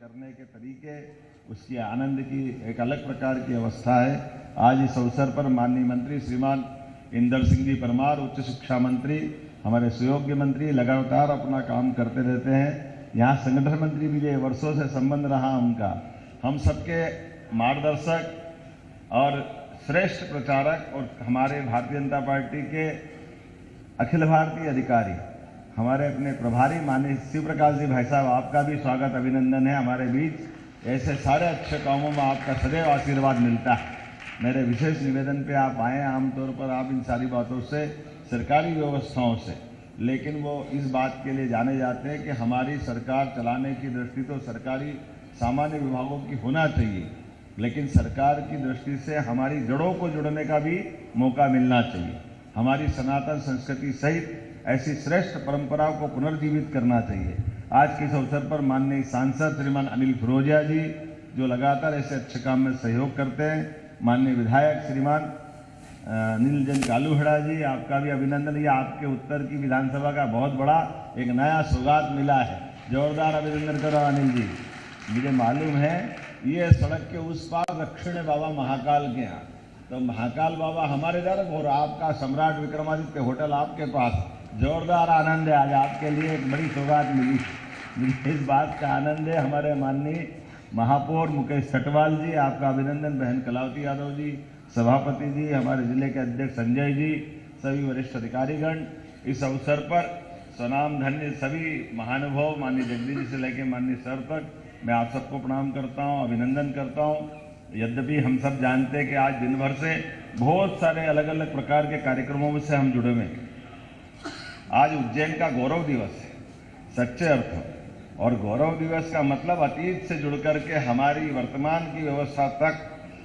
करने के तरीके, उसकी आनंद की एक अलग प्रकार की अवस्था है। आज इस अवसर पर माननीय मंत्री श्रीमान इंदर सिंह जी परमार, उच्च शिक्षा मंत्री, हमारे सुयोग्य मंत्री लगातार अपना काम करते रहते हैं। यहाँ संगठन मंत्री भी जो वर्षों से संबंध रहा उनका, हम सबके मार्गदर्शक और श्रेष्ठ प्रचारक और हमारे भारतीय जनता पार्टी के अखिल भारतीय अधिकारी, हमारे अपने प्रभारी माननीय शिव प्रकाश जी भाई साहब, आपका भी स्वागत अभिनंदन है हमारे बीच। ऐसे सारे अच्छे कामों में आपका सदैव आशीर्वाद मिलता है। मेरे विशेष निवेदन पे आप आए, आमतौर पर आप इन सारी बातों से, सरकारी व्यवस्थाओं से, लेकिन वो इस बात के लिए जाने जाते हैं कि हमारी सरकार चलाने की दृष्टि तो सरकारी सामान्य विभागों की होना चाहिए, लेकिन सरकार की दृष्टि से हमारी जड़ों को जुड़ने का भी मौका मिलना चाहिए। हमारी सनातन संस्कृति सहित ऐसी श्रेष्ठ परंपराओं को पुनर्जीवित करना चाहिए। आज के इस अवसर पर माननीय सांसद श्रीमान अनिल फिरोजिया जी, जो लगातार ऐसे अच्छे काम में सहयोग करते हैं, माननीय विधायक श्रीमान नीलजन कालूहेड़ा जी, आपका भी अभिनंदन। ये आपके उत्तर की विधानसभा का बहुत बड़ा एक नया सौगात मिला है, जोरदार अभिनंदन करो अनिल जी। मुझे मालूम है ये सड़क के उस पार दक्षिण बाबा महाकाल के यहाँ, तो महाकाल बाबा हमारे इधर और आपका सम्राट विक्रमादित्य होटल आपके पास। जोरदार आनंद है, आज आपके लिए एक बड़ी सौगात मिली। मुझे इस बात का आनंद है। हमारे माननीय महापौर मुकेश सटवाल जी, आपका अभिनंदन। बहन कलावती यादव जी, सभापति जी, हमारे जिले के अध्यक्ष संजय जी, सभी वरिष्ठ अधिकारीगण, इस अवसर पर स्वनाम धन्य सभी महानुभाव, माननीय जगदीश जी से लेकर माननीय सर तक, मैं आप सबको प्रणाम करता हूं, अभिनंदन करता हूं। यद्यपि हम सब जानते हैं कि आज दिन भर से बहुत सारे अलग अलग प्रकार के कार्यक्रमों से हम जुड़े हुए हैं। आज उज्जैन का गौरव दिवस है सच्चे अर्थ में, और गौरव दिवस का मतलब अतीत से जुड़ करके हमारी वर्तमान की व्यवस्था तक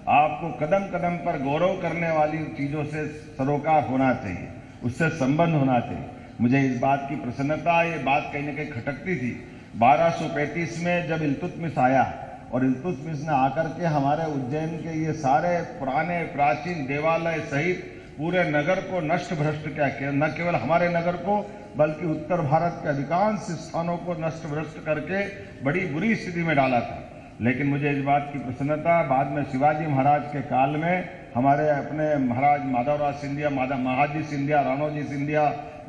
आपको कदम कदम पर गौरव करने वाली चीज़ों से सरोकार होना चाहिए, उससे संबंध होना चाहिए। मुझे इस बात की प्रसन्नता, ये बात कहीं न कहीं खटकती थी 1235 में जब इल्तुतमिश आया, और इल्तुतमिश ने आकर के हमारे उज्जैन के ये सारे पुराने प्राचीन देवालय सहित पूरे नगर को नष्ट भ्रष्ट किया। न केवल हमारे नगर को, बल्कि उत्तर भारत के अधिकांश स्थानों को नष्ट भ्रष्ट करके बड़ी बुरी स्थिति में डाला था। लेकिन मुझे इस बात की प्रसन्नता, बाद में शिवाजी महाराज के काल में हमारे अपने महाराज माधवराव सिंधिया, महाजी सिंधिया, राणोजी सिंधिया,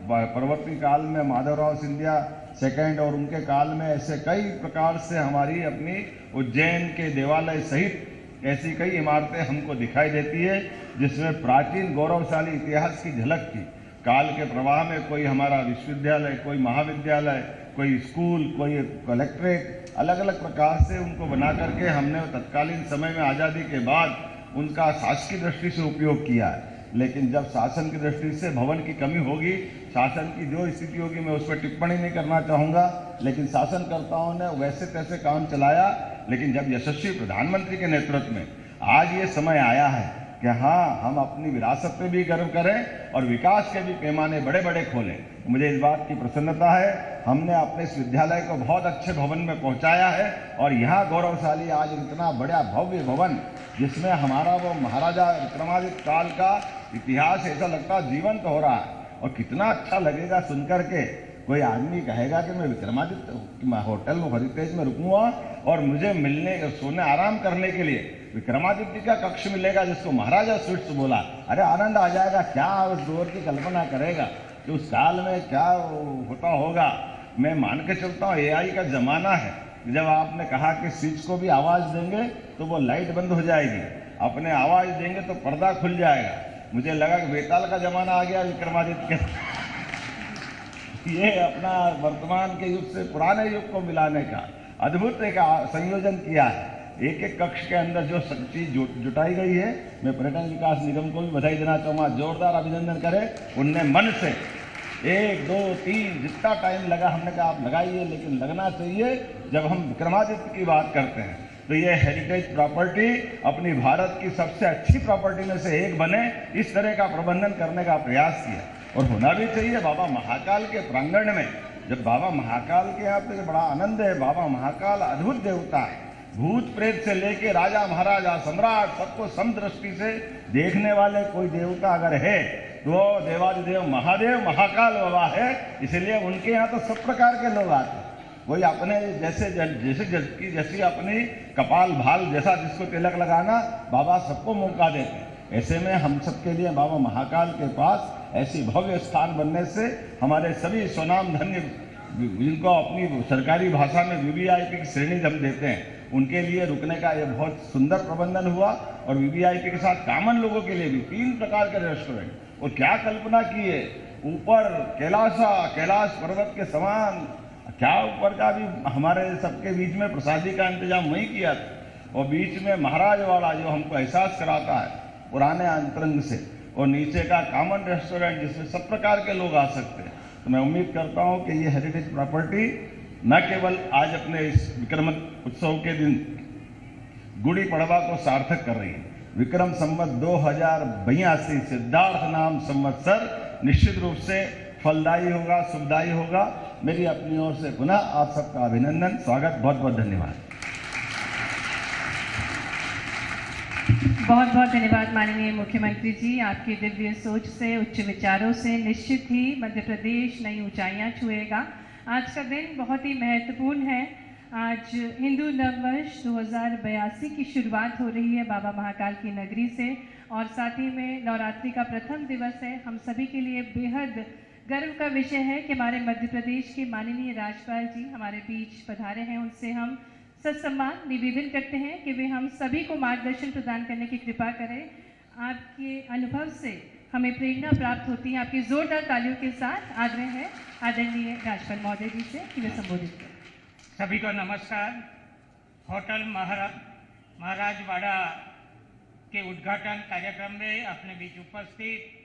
परवर्ती काल में माधवराव सिंधिया सेकंड, और उनके काल में ऐसे कई प्रकार से हमारी अपनी उज्जैन के देवालय सहित ऐसी कई इमारतें हमको दिखाई देती है, जिसमें प्राचीन गौरवशाली इतिहास की झलक थी। काल के प्रवाह में कोई हमारा विश्वविद्यालय, कोई महाविद्यालय, कोई स्कूल, कोई कलेक्ट्रेट, अलग अलग प्रकार से उनको बना करके हमने तत्कालीन समय में आज़ादी के बाद उनका शासकीय दृष्टि से उपयोग किया है। लेकिन जब शासन की दृष्टि से भवन की कमी होगी, शासन की जो स्थिति होगी, मैं उस पर टिप्पणी नहीं करना चाहूँगा, लेकिन शासनकर्ताओं ने वैसे तैसे काम चलाया। लेकिन जब यशस्वी प्रधानमंत्री के नेतृत्व में आज ये समय आया है कि हाँ, हम अपनी विरासत पे भी गर्व करें और विकास के भी पैमाने बड़े बड़े खोलें, मुझे इस बात की प्रसन्नता है। हमने अपने इस विद्यालय को बहुत अच्छे भवन में पहुंचाया है, और यहाँ गौरवशाली आज इतना बड़ा भव्य भवन, जिसमें हमारा वो महाराजा विक्रमादित्य काल का इतिहास ऐसा लगता जीवंत हो रहा है। और कितना अच्छा लगेगा सुनकर के, कोई आदमी कहेगा कि मैं विक्रमादित्य होटल हेरिटेज में रुकूंगा और मुझे मिलने, सोने, आराम करने के लिए विक्रमादित्य का कक्ष मिलेगा, जिसको महाराजा स्वीट्स बोला। अरे आनंद आ जाएगा। क्या उस दौर की कल्पना करेगा कि उस काल में क्या होता होगा। मैं मान के चलता हूँ AI का जमाना है। जब आपने कहा कि स्विच को भी आवाज़ देंगे तो वो लाइट बंद हो जाएगी, अपने आवाज़ देंगे तो पर्दा खुल जाएगा। मुझे लगा कि बेताल का जमाना आ गया विक्रमादित्य के। ये अपना वर्तमान के युग से पुराने युग को मिलाने का अद्भुत एक संयोजन किया है। एक एक कक्ष के अंदर जो चीज जुटाई गई है, मैं पर्यटन विकास निगम को भी बधाई देना चाहूँगा, जोरदार अभिनंदन करें। उनने मन से 1, 2, 3 जितना टाइम लगा, हमने कहा आप लगाइए, लेकिन लगना चाहिए। जब हम विक्रमादित्य की बात करते हैं तो ये हेरिटेज प्रॉपर्टी अपनी भारत की सबसे अच्छी प्रॉपर्टी में से एक बने, इस तरह का प्रबंधन करने का प्रयास किया, और होना भी चाहिए। बाबा महाकाल के प्रांगण में, जब बाबा महाकाल के यहाँ पे बड़ा आनंद है। बाबा महाकाल अद्भुत देवता है, भूत प्रेत से लेके राजा महाराजा सम्राट सबको समदृष्टि से देखने वाले कोई देवता अगर है तो देवादिदेव महादेव महाकाल बाबा है। इसलिए उनके यहाँ तो सब प्रकार के लोग आते हैं। वही अपने जैसे जैसी अपनी कपाल भाल जैसा जिसको तिलक लगाना, बाबा सबको मौका देते हैं। ऐसे में हम सबके लिए बाबा महाकाल के पास ऐसी भव्य स्थान बनने से हमारे सभी स्वनाम धन्य जिनको अपनी सरकारी भाषा में वीवीआईपी की श्रेणी हम देते हैं, उनके लिए रुकने का ये बहुत सुंदर प्रबंधन हुआ। और वीवीआईपी के साथ कॉमन लोगों के लिए भी 3 प्रकार के रेस्टोरेंट, और क्या कल्पना की है, ऊपर कैलाश पर्वत के समान, क्या ऊपर का भी हमारे सबके बीच में प्रसादी का इंतजाम वही किया था, और बीच में महाराज वाला जो हमको एहसास कराता है पुराने अंतरंग से, और नीचे का कॉमन रेस्टोरेंट जिसमें सब प्रकार के लोग आ सकते हैं। तो मैं उम्मीद करता हूं कि ये हेरिटेज प्रॉपर्टी न केवल आज अपने इस विक्रम उत्सव के दिन गुड़ी पड़वा को सार्थक कर रही है, विक्रम संवत 2082 सिद्धार्थ नाम संवत्सर निश्चित रूप से फलदायी होगा, शुभदायी होगा। मेरी अपनी ओर से पुनः आप सबका अभिनंदन, स्वागत, बहुत बहुत धन्यवाद। बहुत बहुत धन्यवाद माननीय मुख्यमंत्री जी, आपकी दिव्य सोच से, उच्च विचारों से निश्चित ही मध्य प्रदेश नई ऊंचाइयां छुएगा। आज का दिन बहुत ही महत्वपूर्ण है। आज हिंदू नववर्ष 2082 की शुरुआत हो रही है बाबा महाकाल की नगरी से, और साथ ही में नवरात्रि का प्रथम दिवस है। हम सभी के लिए बेहद गर्व का विषय है कि हमारे मध्य प्रदेश के माननीय राज्यपाल जी हमारे बीच पधारे हैं। उनसे हम सत्सम्मान निवेदन करते हैं कि वे हम सभी को मार्गदर्शन प्रदान करने की कृपा करें। आपके अनुभव से हमें प्रेरणा प्राप्त होती है। आपकी जोरदार तालियों के साथ आग्रह है आदरणीय राज्यपाल महोदय जी से कि वे संबोधित करें। सभी को नमस्कार। होटल महाराजवाड़ा के उद्घाटन कार्यक्रम में अपने बीच उपस्थित